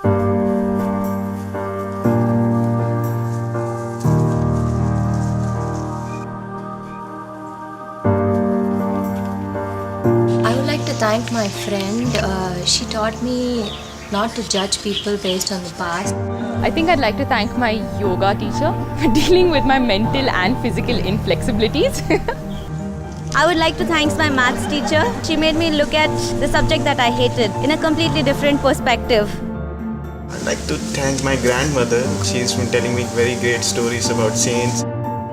I would like to thank my friend. She taught me not to judge people based on the past. I think I'd like to thank my yoga teacher for dealing with my mental and physical inflexibilities. I would like to thank my maths teacher. She made me look at the subject that I hated in a completely different perspective. I'd like to thank my grandmother. She's been telling me very great stories about saints.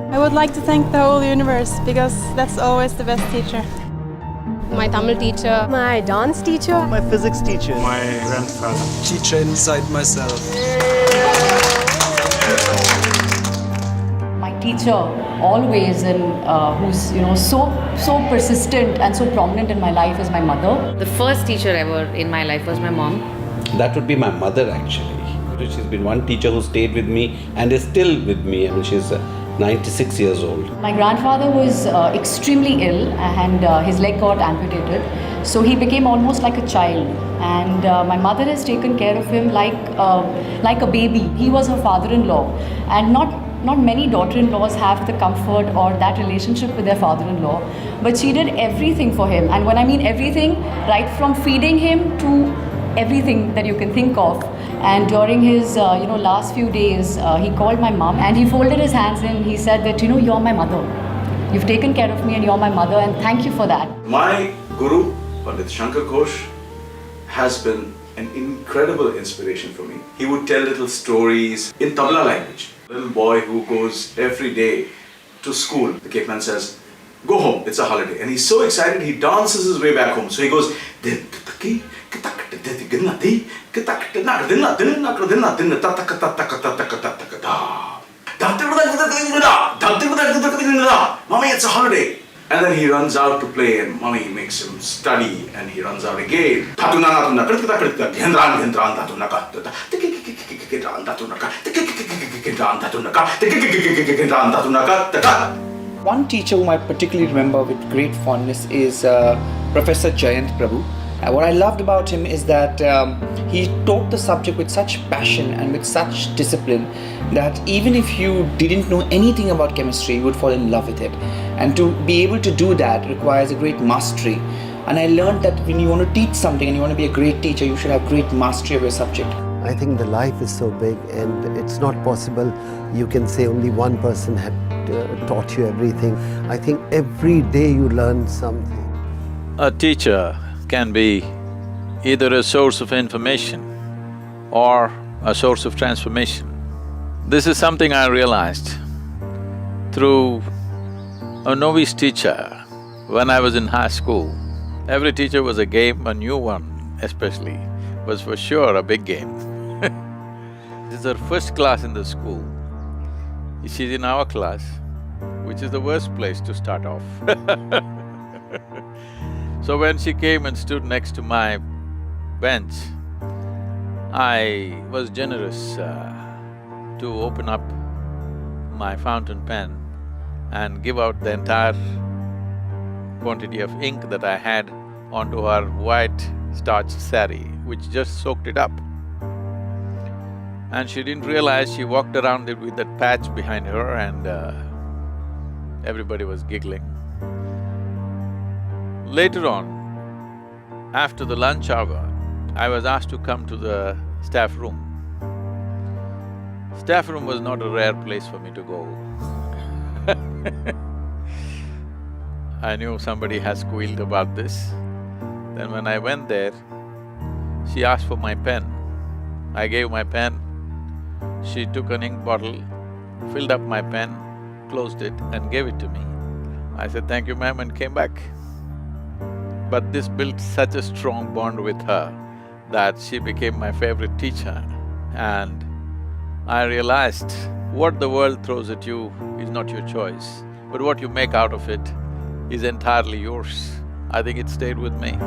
I would like to thank the whole universe because that's always the best teacher. My Tamil teacher, My dance teacher. My physics teacher. My grandfather. Teacher inside myself. My teacher always, and who's so persistent and so prominent in my life is my mother. The first teacher ever in my life was my mom. That would be my mother actually. She's been one teacher who stayed with me and is still with me. I mean, she's 96 years old. My grandfather was extremely ill and his leg got amputated. So he became almost like a child. And my mother has taken care of him like a baby. He was her father-in-law. And not many daughter-in-laws have the comfort or that relationship with their father-in-law. But she did everything for him. And when I mean everything, right from feeding him to everything that you can think of. And during his last few days, he called my mom and he folded his hands and he said that, you're my mother. You've taken care of me and you're my mother, and thank you for that. My Guru, Pandit Shankar Ghosh, has been an incredible inspiration for me. He would tell little stories in Tabla language. Little boy who goes every day to school. The caveman says, go home, it's a holiday. And he's so excited, he dances his way back home. So he goes, Mommy, it's a holiday. And then he runs out to play and mommy makes him study and he runs out again. One teacher whom I particularly remember with great fondness is Professor Jayant Prabhu. What I loved about him is that he taught the subject with such passion and with such discipline that even if you didn't know anything about chemistry, you would fall in love with it. And to be able to do that requires a great mastery. And I learned that when you want to teach something and you want to be a great teacher, you should have great mastery of your subject. I think the life is so big and it's not possible you can say only one person had taught you everything. I think every day you learn something. A teacher can be either a source of information or a source of transformation. This is something I realized through a novice teacher when I was in high school. Every teacher was a game, a new one especially was for sure a big game. This is her first class in the school. She's in our class, which is the worst place to start off. So when she came and stood next to my bench, I was generous to open up my fountain pen and give out the entire quantity of ink that I had onto her white starched saree, which just soaked it up. And she didn't realize she walked around it with that patch behind her and everybody was giggling. Later on, after the lunch hour, I was asked to come to the staff room. Staff room was not a rare place for me to go. I knew somebody has squealed about this. Then when I went there, she asked for my pen. I gave my pen. She took an ink bottle, filled up my pen, closed it and gave it to me. I said, "Thank you, ma'am," and came back. But this built such a strong bond with her that she became my favorite teacher. And I realized what the world throws at you is not your choice, but what you make out of it is entirely yours. I think it stayed with me.